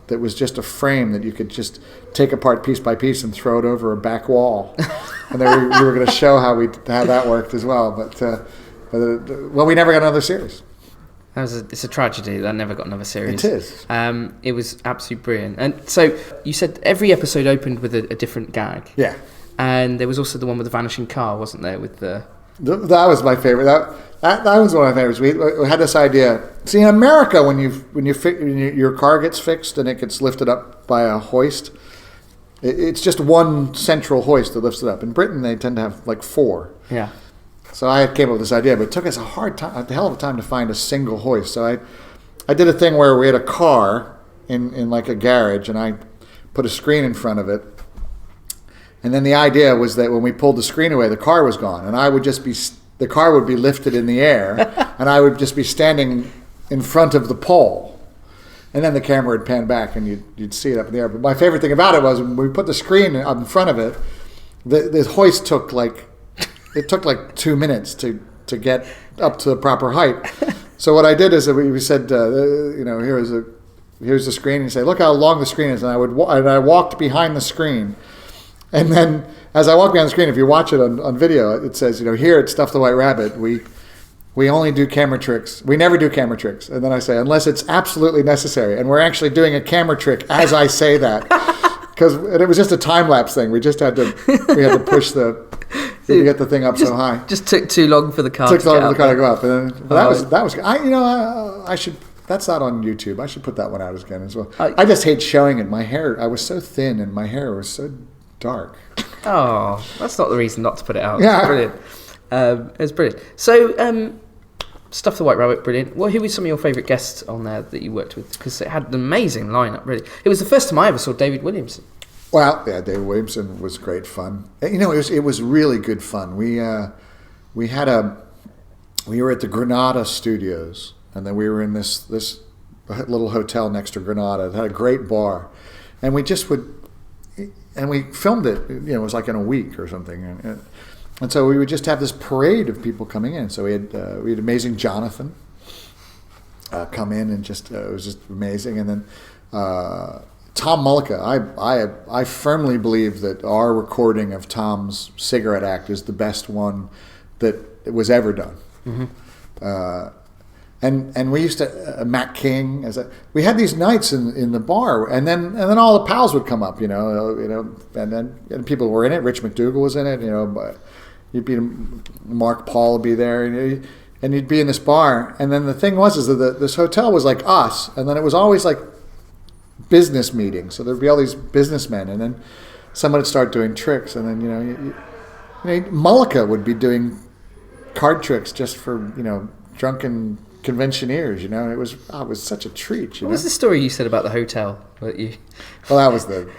that was just a frame that you could just take apart piece by piece and throw it over a back wall, and then we were going to show how that worked as well. But we never got another series. It's a tragedy that I never got another series. It is. It was absolutely brilliant. And so you said every episode opened with a different gag. Yeah. And there was also the one with the vanishing car, wasn't there? With that was my favorite. That was one of my favorites. We had this idea. See, in America, when your car gets fixed and it gets lifted up by a hoist, it's just one central hoist that lifts it up. In Britain, they tend to have like 4. Yeah. So I came up with this idea, but it took us a hell of a time to find a single hoist. So I did a thing where we had a car in like a garage, and I put a screen in front of it. And then the idea was that when we pulled the screen away, the car was gone, and the car would be lifted in the air, and I would just be standing in front of the pole. And then the camera would pan back, and you'd see it up in the air. But my favorite thing about it was when we put the screen up in front of it, the hoist took like 2 minutes to get up to the proper height. So what I did is that we said, here's the screen. And you say, look how long the screen is. And I walked behind the screen. And then as I walked behind the screen, if you watch it on video, it says, here at Stuff the White Rabbit, we only do camera tricks. We never do camera tricks. And then I say, unless it's absolutely necessary. And we're actually doing a camera trick as I say that. And it was just a time-lapse thing. We just had to push to get the thing up so high. Just took too long for the car. Took too long for the car to go up, and then that was. I should. That's not on YouTube. I should put that one out again as well. I just hate showing it. My hair. I was so thin, and my hair was so dark. Oh, that's not the reason not to put it out. Yeah, it's brilliant. It's brilliant. So, Stuff the White Rabbit, brilliant. Well, who were some of your favourite guests on there that you worked with? Because it had an amazing lineup. Really, it was the first time I ever saw David Williamson. Well, yeah, David Williamson was great fun. It was really good fun. We were at the Granada Studios, and then we were in this little hotel next to Granada. It had a great bar, and we filmed it. It was like in a week or something, and so we would just have this parade of people coming in. So we had amazing Jonathan come in, and it was just amazing, and then. Tom Mullica, I firmly believe that our recording of Tom's cigarette act is the best one that was ever done. Mm-hmm. And we used to Matt King we had these nights in the bar, and then all the pals would come up, and then people were in it. Rich McDougall was in it, but you'd be Mark Paul would be there, and you'd be in this bar, and then the thing was that this hotel was like us, and then it was always like business meetings, so there'd be all these businessmen, and then someone would start doing tricks, and then Mullica would be doing card tricks just for drunken conventioneers. You know, it was such a treat. What was the story you said about the hotel that you? Well, that was the.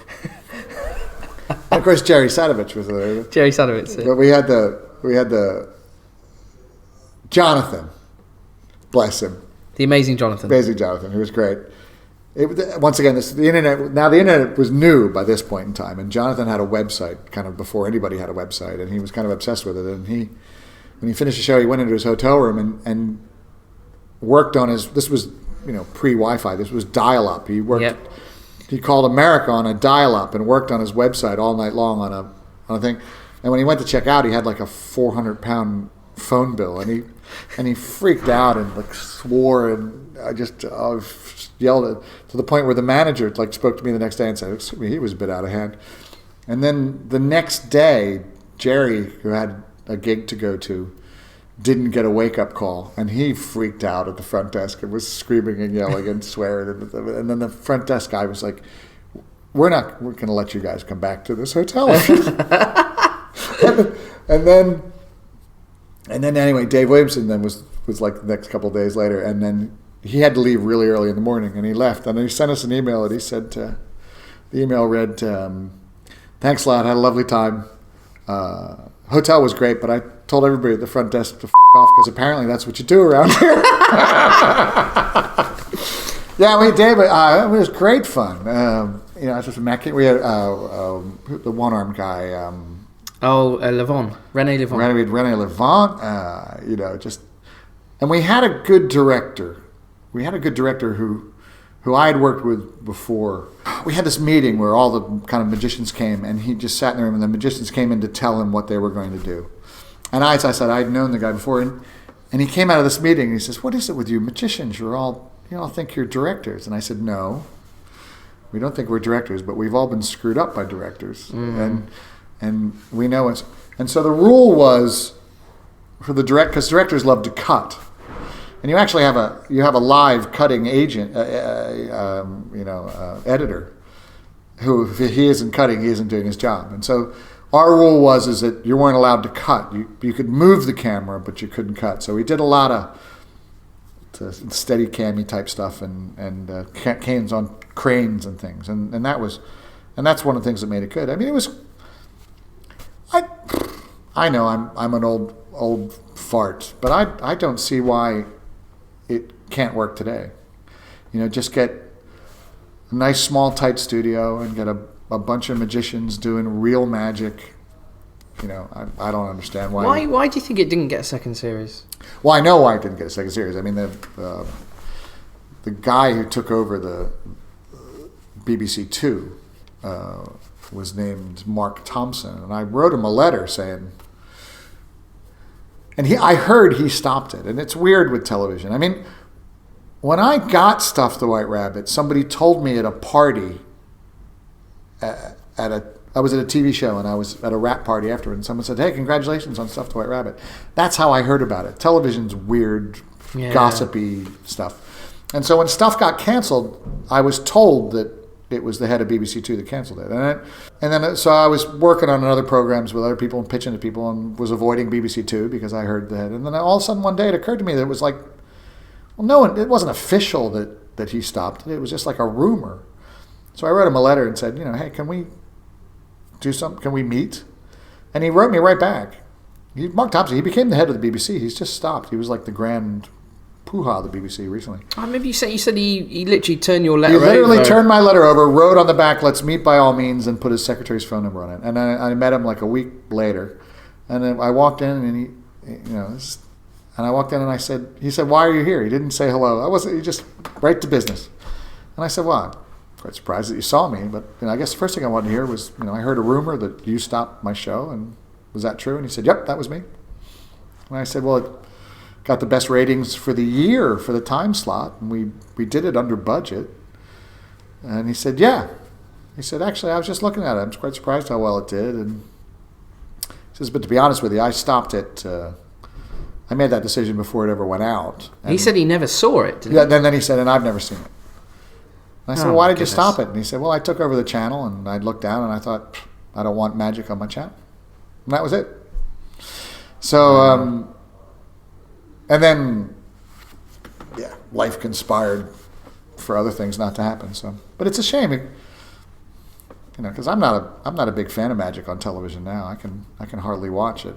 Of course, Jerry Sadovich was there. Jerry Sadovich. But we had the Jonathan, bless him. The amazing Jonathan. Amazing Jonathan, who was great. Once again, the internet was new by this point in time, and Jonathan had a website kind of before anybody had a website, and he was kind of obsessed with it. And when he finished the show, he went into his hotel room and worked on his. This was pre-Wi-Fi. This was dial-up. He worked. Yep. He called America on a dial-up and worked on his website all night long on a thing. And when he went to check out, he had like a 400-pound phone bill, and he freaked out and like swore, and I just yelled at to the point where the manager like spoke to me the next day and said he was a bit out of hand. And then the next day, Jerry, who had a gig to go to, didn't get a wake-up call, and he freaked out at the front desk and was screaming and yelling and swearing. And then the front desk guy was like, we're going to let you guys come back to this hotel. and then anyway, Dave Williamson then was like the next couple of days later, and then he had to leave really early in the morning, and he left. And he sent us an email, and he said, the email read, thanks a lot, had a lovely time. Hotel was great, but I told everybody at the front desk to f*** off because apparently that's what you do around here. Yeah, we did. It was great fun. We had the one-armed guy. Levon. René Levon. René Levon. And we had a good director. We had a good director who I had worked with before. We had this meeting where all the kind of magicians came, and he just sat in the room, and the magicians came in to tell him what they were going to do. And as I said, I'd known the guy before, and he came out of this meeting, and he says, what is it with you magicians? You all think you're directors. And I said, no, we don't think we're directors, but we've all been screwed up by directors. Mm. And we know it. And so the rule was for the because directors love to cut. And you actually have a live cutting agent, editor, who if he isn't cutting, he isn't doing his job. And so our rule was that you weren't allowed to cut. You could move the camera, but you couldn't cut. So we did a lot of steady cammy type stuff and cans on cranes and things. And that's one of the things that made it good. I mean, it was. I know I'm an old fart, but I don't see why it can't work today. Just get a nice small tight studio and get a bunch of magicians doing real magic. I don't understand why. Why do you think it didn't get a second series? Well, I know why it didn't get a second series. I mean, the guy who took over the BBC Two was named Mark Thompson, and I wrote him a letter saying. And I heard he stopped it. And it's weird with television. I mean, when I got Stuff the White Rabbit, somebody told me at a party, I was at a TV show and I was at a rap party afterward, and someone said, hey, congratulations on Stuff the White Rabbit. That's how I heard about it. Television's weird, gossipy stuff. And so when Stuff got canceled, I was told that it was the head of BBC Two that canceled it. And then so I was working on other programs with other people and pitching to people and was avoiding BBC Two because I heard that. And then all of a sudden one day it occurred to me that it was like, well, no, it wasn't official that he stopped it. It was just like a rumor. So I wrote him a letter and said, hey, can we do something? Can we meet? And he wrote me right back. Mark Thompson, he became the head of the BBC. He's just stopped. He was like the grand poobah of the BBC recently. I remember you said he literally turned your letter over. He literally turned my letter over, wrote on the back, let's meet by all means, and put his secretary's phone number on it. And I met him like a week later. And then I walked in and I walked in and he said, why are you here? He didn't say hello. He just right to business. And I said, well, I'm quite surprised that you saw me. But I guess the first thing I wanted to hear was, I heard a rumor that you stopped my show. And was that true? And he said, yep, that was me. And I said, well, it got the best ratings for the year for the time slot, and we did it under budget. And he said, yeah. He said, actually, I was just looking at it. I'm quite surprised how well it did. And he says, but to be honest with you, I stopped it. I made that decision before it ever went out. And he said he never saw it, didn't he? Then he said, and I've never seen it. And I said, well, why did you stop it? And he said, well, I took over the channel, and I looked down, and I thought, I don't want magic on my channel. And that was it. So, and then life conspired for other things not to happen. So, but it's a shame, because I'm not a big fan of magic on television now. I can hardly watch it.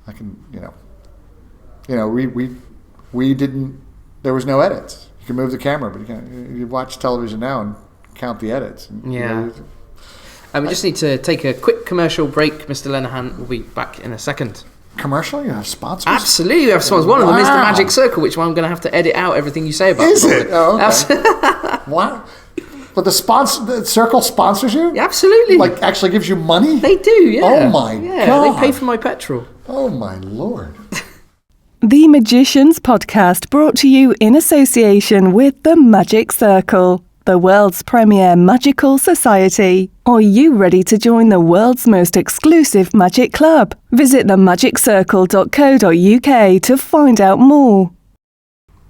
I can, we didn't. There was no edits. You can move the camera, but you watch television now and count the edits. Yeah. We just need to take a quick commercial break. Mr. Lenahan will be back in a second. Commercial? You have sponsors? Absolutely, we have sponsors. One of them is the Magic Circle, which I'm going to have to edit out everything you say about. Is it? Oh, okay. What? But the Circle sponsors you? Absolutely. Like, actually gives you money? They do, yeah. Oh, my God. Yeah, they pay for my petrol. Oh, my Lord. The Magicians Podcast, brought to you in association with the Magic Circle, the world's premier magical society. Are you ready to join the world's most exclusive magic club? Visit themagiccircle.co.uk to find out more.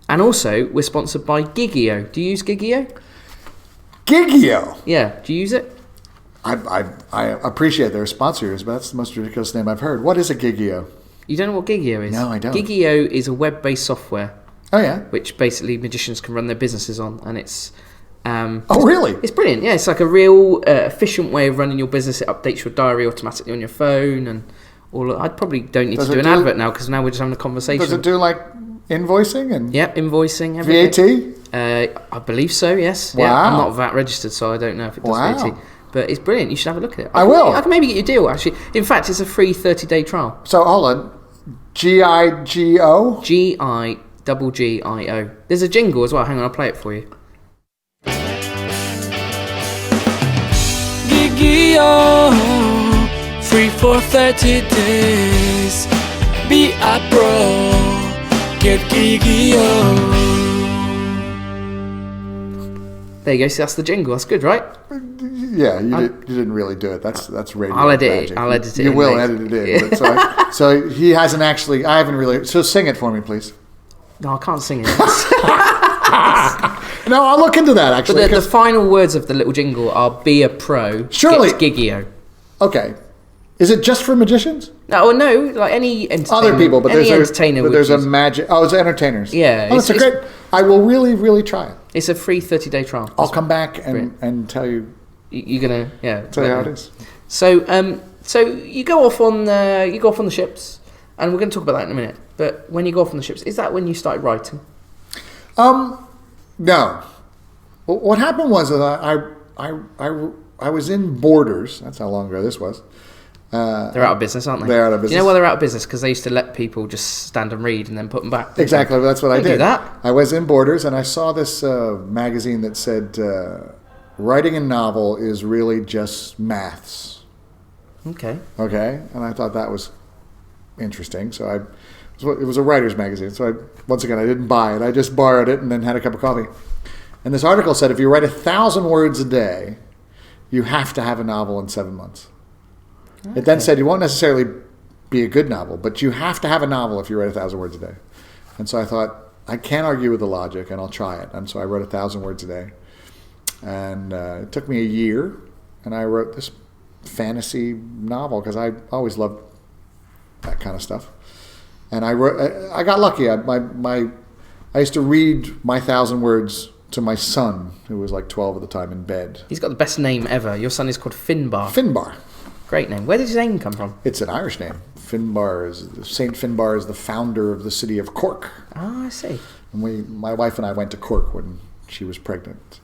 And also, we're sponsored by Giggio. Do you use Giggio? Giggio? Yeah, do you use it? I appreciate their sponsors, but that's the most ridiculous name I've heard. What is a Giggio? You don't know what Giggio is? No, I don't. Giggio is a web-based software. Oh, yeah? Which basically magicians can run their businesses on, and it's... oh, really? It's brilliant, yeah. It's like a real efficient way of running your business. It updates your diary automatically on your phone and all. I probably don't need to do an advert now because now we're just having a conversation. Does it do, like, invoicing? And Yep, invoicing, everything. VAT? I believe so, yes. Wow. Yeah, I'm not VAT registered, so I don't know if it does VAT. But it's brilliant. You should have a look at it. I will. I can maybe get you a deal, actually. In fact, it's a free 30-day trial. So, hold on. Giggio? Giggio. There's a jingle as well. Hang on, I'll play it for you. Giggio, free for 30 days. Be a pro, get Giggio. There you go. See, that's the jingle. That's good, right? Yeah, you didn't really do it. That's radio. I'll edit magic. it. I'll edit it. You will edit it in. But so he hasn't actually. I haven't really. So sing it for me, please. No, I can't sing it. No, I'll look into that actually. But the final words of the little jingle are "Be a pro, surely get Giggio." Okay, is it just for magicians? No, like any entertainer. Other people, but any there's entertainer. But there's a magic. Oh, it's entertainers. Yeah, oh, it's a great. I will really, really try it. It's a free 30-day trial. I'll come back and tell you. You're gonna tell you how it is. So you go off on the ships, and we're going to talk about that in a minute. But when you go off on the ships, is that when you started writing? No. What happened was that I was in Borders. That's how long ago this was. They're out of business, aren't they? They're out of business. You know why they're out of business? Because they used to let people just stand and read and then put them back. Exactly. That's what I did. Do that. I was in Borders and I saw this magazine that said writing a novel is really just maths. Okay. And I thought that was interesting. So it was a writer's magazine. So I didn't buy it. I just borrowed it and then had a cup of coffee. And this article said if you write 1,000 words a day, you have to have a novel in 7 months. Okay. It then said you won't necessarily be a good novel, but you have to have a novel if you write 1,000 words a day. And so I thought, I can't argue with the logic, and I'll try it. And so I wrote 1,000 words a day. And it took me a year, and I wrote this fantasy novel because I always loved that kind of stuff. And I got lucky. I used to read my 1,000 words to my son, who was like 12 at the time, in bed. He's got the best name ever. Your son is called Finbar. Finbar. Great name. Where did his name come from? It's an Irish name. Saint Finbar is the founder of the city of Cork. Oh, I see. And my wife and I went to Cork when she was pregnant,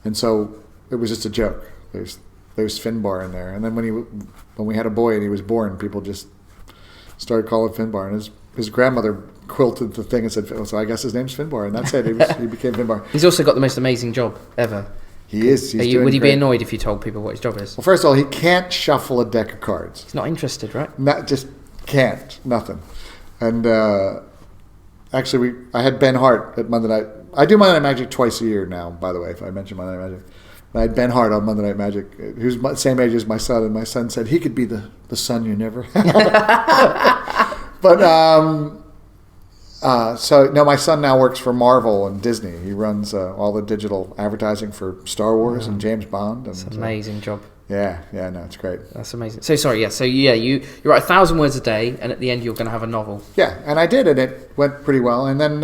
and so it was just a joke. There's Finbar in there, and then when we had a boy and he was born, people just started calling Finbar, and his grandmother quilted the thing and said, so I guess his name's Finbar, and that's it. He became Finbar. He's also got the most amazing job ever. He is. Would he be annoyed if you told people what his job is? Well, first of all, he can't shuffle a deck of cards. He's not interested, right? Just can't. Nothing. And actually, I had Ben Hart at Monday Night. I do Monday Night Magic twice a year now, by the way, if I mention Monday Night Magic. I had Ben Hart on Monday Night Magic, who's the same age as my son, and my son said he could be the son you never had. But so no, my son now works for Marvel and Disney. He runs all the digital advertising for Star Wars and James Bond. And, it's an amazing job. Yeah, no, it's great. That's amazing. So sorry, yeah. So yeah, you write 1,000 words a day, and at the end you're going to have a novel. Yeah, and I did, and it went pretty well. And then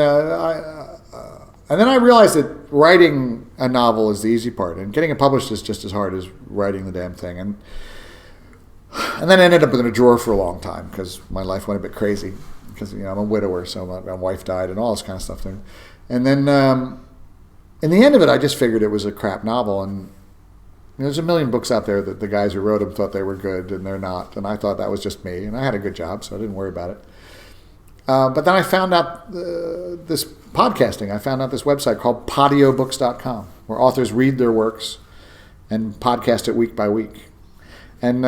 then I realized that writing a novel is the easy part, and getting it published is just as hard as writing the damn thing. And then I ended up in a drawer for a long time because my life went a bit crazy. Because I'm a widower, so my wife died and all this kind of stuff. And then in the end of it, I just figured it was a crap novel. And there's a million books out there that the guys who wrote them thought they were good, and they're not. And I thought that was just me, and I had a good job, so I didn't worry about it. But then I found out this podcasting. I found out this website called podiobooks.com, where authors read their works and podcast it week by week. And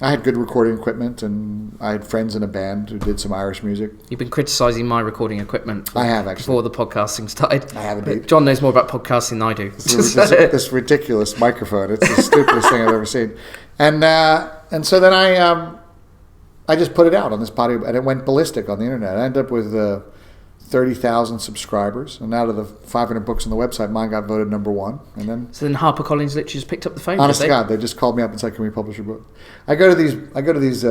I had good recording equipment, and I had friends in a band who did some Irish music. You've been criticising my recording equipment. I have, actually. Before the podcasting started. I have indeed. John knows more about podcasting than I do. This ridiculous microphone. It's the stupidest thing I've ever seen. And so then I just put it out on this Podio, and it went ballistic on the internet. I ended up with 30,000 subscribers, and out of the 500 books on the website, mine got voted number 1. And then, so then HarperCollins literally just picked up the phone. Honest to God, they just called me up and said, "Can we publish your book?" I go to these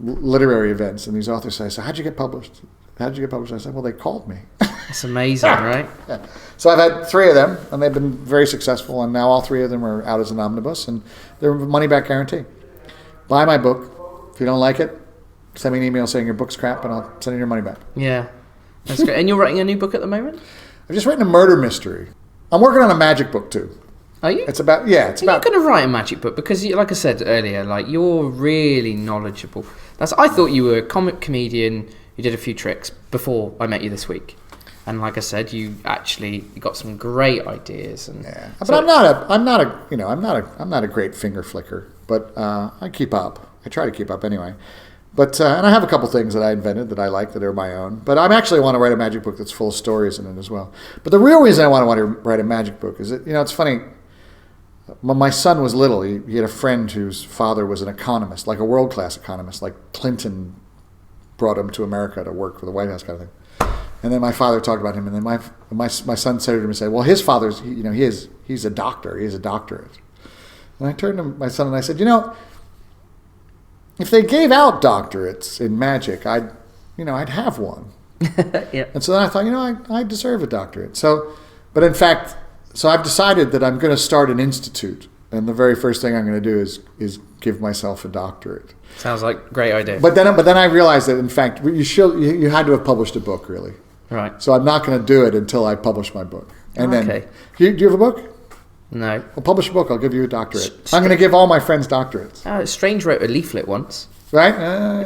literary events, and these authors say, "So how'd you get published? How'd you get published?" I said, "Well, they called me." That's amazing, right? Yeah. So I've had 3 of them, and they've been very successful. And now all 3 of them are out as an omnibus, and they're money back guarantee. Buy my book. If you don't like it, send me an email saying your book's crap, and I'll send you your money back. Yeah. That's great. And you're writing a new book at the moment? I've just written a murder mystery. I'm working on a magic book too. Are you? It's about You're going to write a magic book because, like I said earlier, like you're really knowledgeable. I thought you were a comic comedian who did a few tricks before I met you this week, and like I said, you got some great ideas. And yeah, but so, I'm not a great finger flicker, but I keep up. I try to keep up anyway. But and I have a couple things that I invented that I like that are my own. But I actually want to write a magic book that's full of stories in it as well. But the real reason I want to write a magic book is that, it's funny. When my son was little, he had a friend whose father was an economist, like a world-class economist, like Clinton brought him to America to work for the White House kind of thing. And then my father talked about him, and then my son said to him and said, "Well, his father's, he's a doctor. He has a doctorate." And I turned to my son and I said, if they gave out doctorates in magic, I'd have one. Yeah. And so then I thought, I deserve a doctorate. But in fact, I've decided that I'm going to start an institute, and the very first thing I'm going to do is give myself a doctorate. Sounds like a great idea. But then I realized that in fact you had to have published a book, really. Right. So I'm not going to do it until I publish my book. And then, do you have a book? No. Well, publish a book. I'll give you a doctorate. I'm going to give all my friends doctorates. Strange wrote a leaflet once. Right?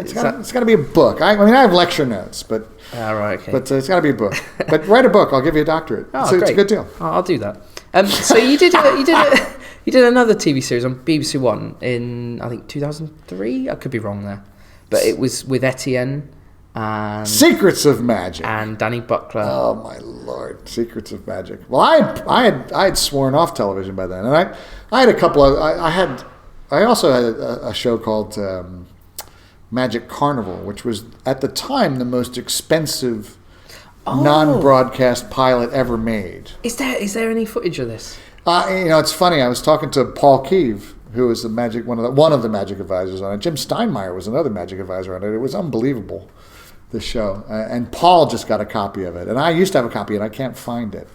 It's got to be a book. I have lecture notes, but right, okay. But it's got to be a book. But write a book. I'll give you a doctorate. Oh, It's a good deal. I'll do that. So you did another TV series on BBC One in I think 2003. I could be wrong there, but it was with Etienne. And Secrets of Magic and Danny Buckler. Oh my Lord, Secrets of Magic. Well, I had sworn off television by then, and I had a couple of I also had a show called Magic Carnival, which was at the time the most expensive non-broadcast pilot ever made. Is there any footage of this? It's funny. I was talking to Paul Keeve, who was one of the magic advisors on it. Jim Steinmeier was another magic advisor on it. It was unbelievable. This show, and Paul just got a copy of it, and I used to have a copy, and I can't find it,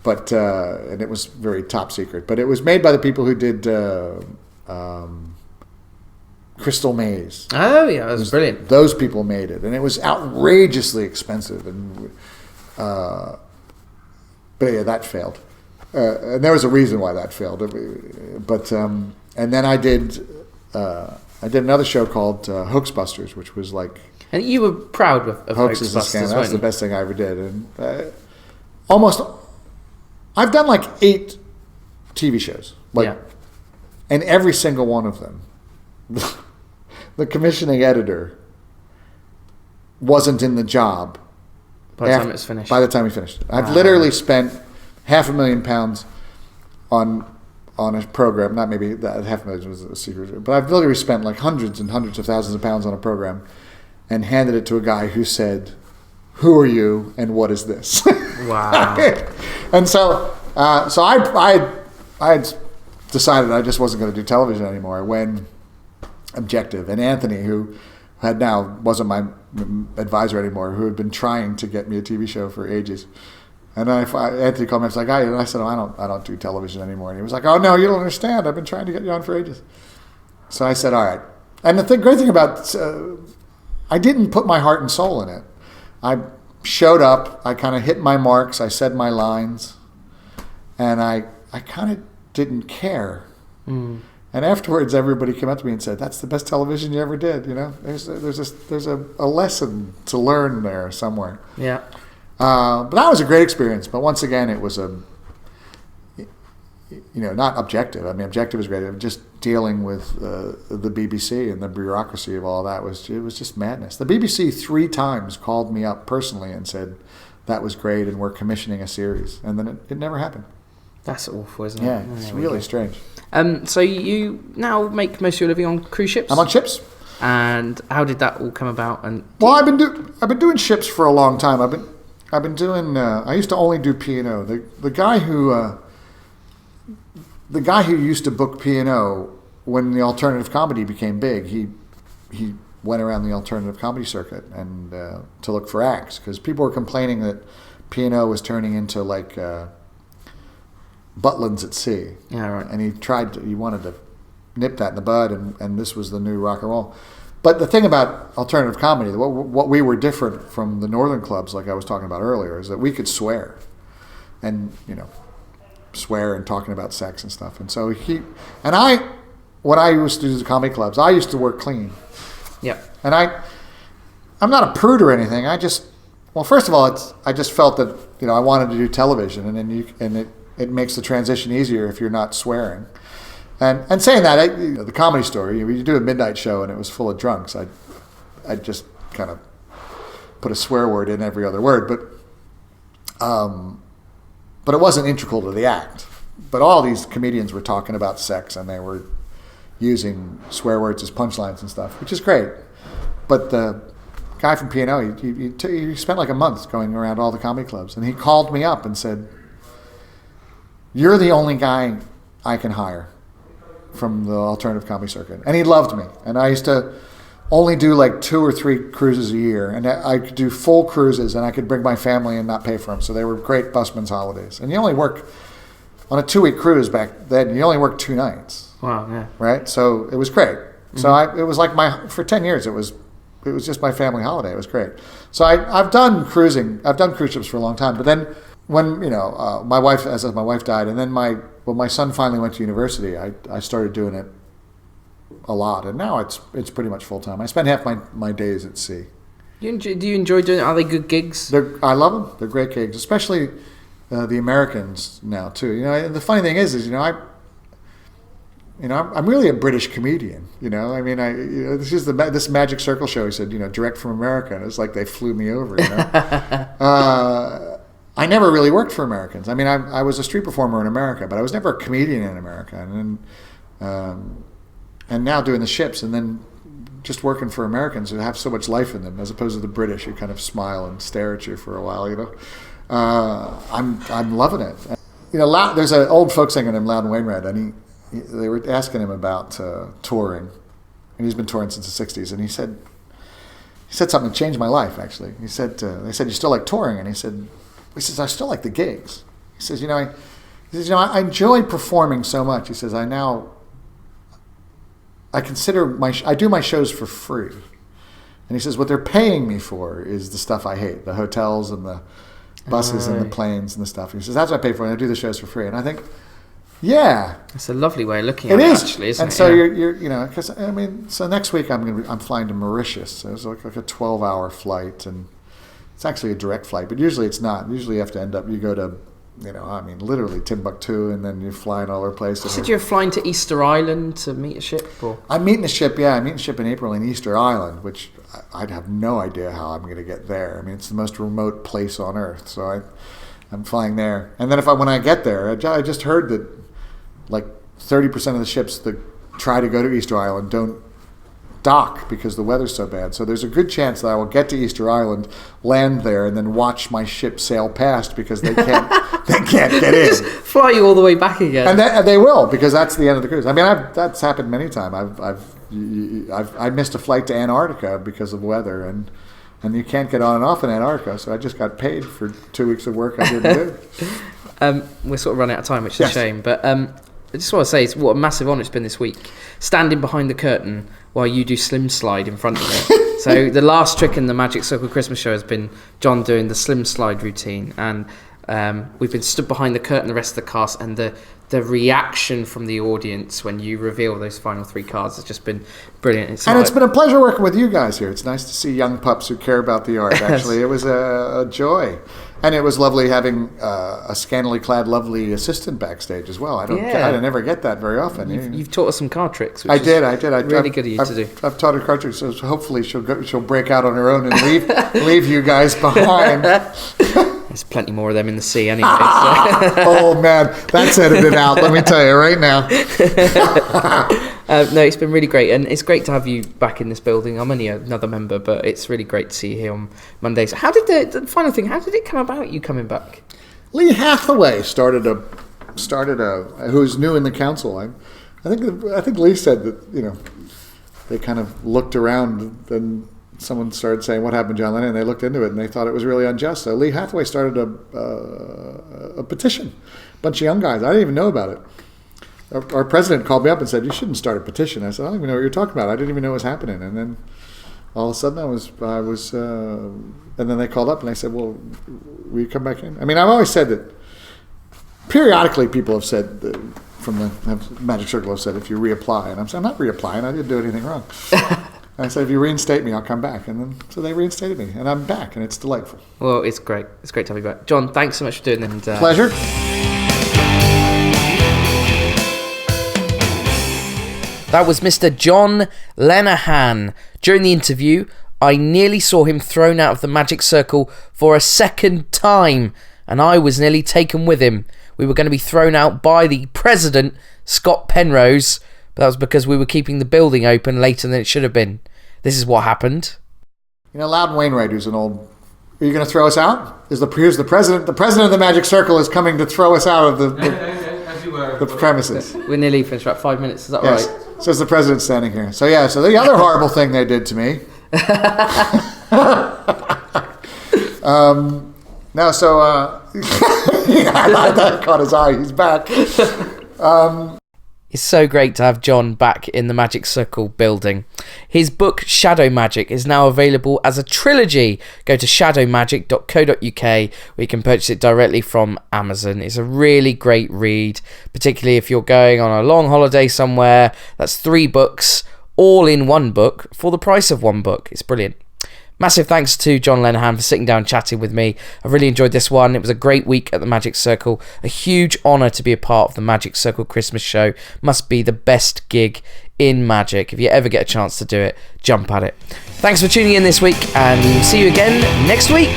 but and it was very top secret. But it was made by the people who did Crystal Maze. Oh yeah, it was brilliant. Those people made it, and it was outrageously expensive, and but yeah, that failed, and there was a reason why that failed. But and then I did another show called Hoaxbusters, which was like. And you were proud of Hoaxbusters. That's the best thing I ever did. And I've done like 8 TV shows. And every single one of them, the commissioning editor wasn't in the job. By the time it's finished. By the time we finished. I've literally spent £500,000 on a program. Not maybe that $500,000 was a secret. But I've literally spent like hundreds and hundreds of thousands of pounds on a program. And handed it to a guy who said, "Who are you and what is this?" Wow! And so I had decided I just wasn't going to do television anymore when Objective and Anthony, who wasn't my advisor anymore, who had been trying to get me a TV show for ages, And Anthony called me. I was like, and I said, I don't do television anymore. And he was like, oh no, you don't understand. I've been trying to get you on for ages. So I said, all right. And the great thing about I didn't put my heart and soul in it. I showed up. I kind of hit my marks. I said my lines, and I kind of didn't care. Mm. And afterwards, everybody came up to me and said, "That's the best television you ever did." You know, there's a lesson to learn there somewhere. Yeah. But that was a great experience. But once again, it was not objective. I mean, objective is great. Just dealing with the BBC and the bureaucracy of all that it was just madness. The BBC 3 times called me up personally and said that was great and we're commissioning a series, and then it never happened. That's awful, isn't it? Yeah, it's really strange. So you now make most of your living on cruise ships? I'm on ships. And how did that all come about? And well, I've been doing ships for a long time. I've been doing. I used to only do P&O. The guy who used to book P&O when the alternative comedy became big, he went around the alternative comedy circuit and to look for acts because people were complaining that P&O was turning into like Butlins at sea. Yeah, right. And he wanted to nip that in the bud, and this was the new rock and roll. But the thing about alternative comedy, what we were different from the northern clubs, like I was talking about earlier, is that we could swear, and swear and talking about sex and stuff. And so when I used to do the comedy clubs, I used to work clean. Yeah. And I'm not a prude or anything. First of all, I just felt that I wanted to do television, and then it makes the transition easier if you're not swearing. And saying that, the Comedy Store, you do a midnight show and it was full of drunks. I just kind of put a swear word in every other word, but it wasn't integral to the act. But all these comedians were talking about sex and they were using swear words as punchlines and stuff, which is great. But the guy from P&O, he spent like a month going around all the comedy clubs, and he called me up and said, "You're the only guy I can hire from the alternative comedy circuit." And he loved me. And I used to only do like 2 or 3 cruises a year. And I could do full cruises, and I could bring my family and not pay for them. So they were great busman's holidays. And you only work on a 2-week cruise back then. You only work 2 nights. Wow, yeah. Right? So it was great. Mm-hmm. So it was like for 10 years, it was just my family holiday. It was great. So I've done cruising. I've done cruise ships for a long time. But then when, my wife died, and then when my son finally went to university, I started doing it a lot, and now it's pretty much full time. I spend half my days at sea. Do you enjoy doing it? Are they good gigs? I love them. They're great gigs, especially the Americans now too. And the funny thing is I'm really a British comedian. This is this Magic Circle show. He said, direct from America, and it's like they flew me over. I never really worked for Americans. I mean, I was a street performer in America, but I was never a comedian in America. And now doing the ships, and then just working for Americans who have so much life in them, as opposed to the British who kind of smile and stare at you for a while. I'm loving it. There's an old folk singer named Loudon Wainwright, and they were asking him about touring, and he's been touring since the '60s, and he said something that changed my life. Actually, he said, "They said you still like touring," and he says, "I still like the gigs." He says, I enjoy performing so much. He says, I consider I do my shows for free. And he says, what they're paying me for is the stuff I hate, the hotels and the buses and the planes and the stuff. He says, that's what I pay for, and I do the shows for free. And I think, yeah. It's a lovely way of looking at it, actually, isn't it? And so you're because, so next week I'm flying to Mauritius. So it's like a 12-hour flight, and it's actually a direct flight, but usually it's not. Usually you have to you go to, literally Timbuktu, and then you fly in all over places. You said you're flying to Easter Island to meet a ship? Or? I'm meeting a ship, I'm meeting a ship in April in Easter Island, which I'd have no idea how I'm going to get there. I mean, it's the most remote place on Earth, so I'm flying there. And then when I get there, I just heard that like 30% of the ships that try to go to Easter Island don't dock because the weather's so bad. So there's a good chance that I will get to Easter Island, land there, and then watch my ship sail past because they can't get in. Just fly you all the way back again. And they will, because that's the end of the cruise. I mean, that's happened many times. I missed a flight to Antarctica because of weather, and And you can't get on and off in Antarctica, so I just got paid for 2 weeks of work I didn't do. We're sort of running out of time, which is Yes. a shame. But I just want to say what a massive honour it's been this week, standing behind the curtain while you do slim slide in front of it. So the last trick in the Magic Circle Christmas show has been John doing the slim slide routine, and we've been stood behind the curtain, the rest of the cast, and the reaction from the audience when you reveal those final 3 cards has just been brilliant. It's been a pleasure working with you guys here. It's nice to see young pups who care about the art, actually. It was a joy. And it was lovely having a scantily clad, lovely assistant backstage as well. I never get that very often. You've taught us some card tricks. I did. Really good of you to do. I've taught her card tricks, so hopefully she'll break out on her own and leave you guys behind. There's plenty more of them in the sea anyway. Oh man, that's edited out. Let me tell you right now. No, it's been really great, and it's great to have you back in this building. I'm only another member, but it's really great to see you here on Mondays. How did the final thing? How did it come about? You coming back? Lee Hathaway started a who's new in the council. I think Lee said that they kind of looked around and someone started saying, "What happened, John Lennon?" And they looked into it and they thought it was really unjust. So Lee Hathaway started a petition. A bunch of young guys. I didn't even know about it. Our president called me up and said, "You shouldn't start a petition." I said, "I don't even know what you're talking about. I didn't even know what was happening." And then all of a sudden I was, and then they called up and they said, "Well, will you come back in?" I mean, I've always said that periodically people have said, from the Magic Circle have said, if you reapply, and I'm saying, I'm not reapplying, I didn't do anything wrong. I said, if you reinstate me, I'll come back. And then, so they reinstated me, and I'm back, and it's delightful. Well, it's great. It's great to have you back. John, thanks so much for doing it. Pleasure. That was Mr. John Lenahan. During the interview, I nearly saw him thrown out of the Magic Circle for a second time, and I was nearly taken with him. We were going to be thrown out by the president, Scott Penrose, but that was because we were keeping the building open later than it should have been. This is what happened. Loudon Wainwright, who's an old... Are you going to throw us out? Here's the president. The president of the Magic Circle is coming to throw us out of the premises. We're nearly finished, about 5 minutes. Is that yes. right? Says the president standing here. So so the other horrible thing they did to me... that caught his eye. He's back. It's so great to have John back in the Magic Circle building. His book, Shadow Magic, is now available as a trilogy. Go to shadowmagic.co.uk where you can purchase it directly from Amazon. It's a really great read, particularly if you're going on a long holiday somewhere. That's 3 books, all in one book, for the price of one book. It's brilliant. Massive thanks to John Lenahan for sitting down and chatting with me. I really enjoyed this one. It was a great week at the Magic Circle. A huge honour to be a part of the Magic Circle Christmas show. Must be the best gig in Magic. If you ever get a chance to do it, jump at it. Thanks for tuning in this week, and we'll see you again next week.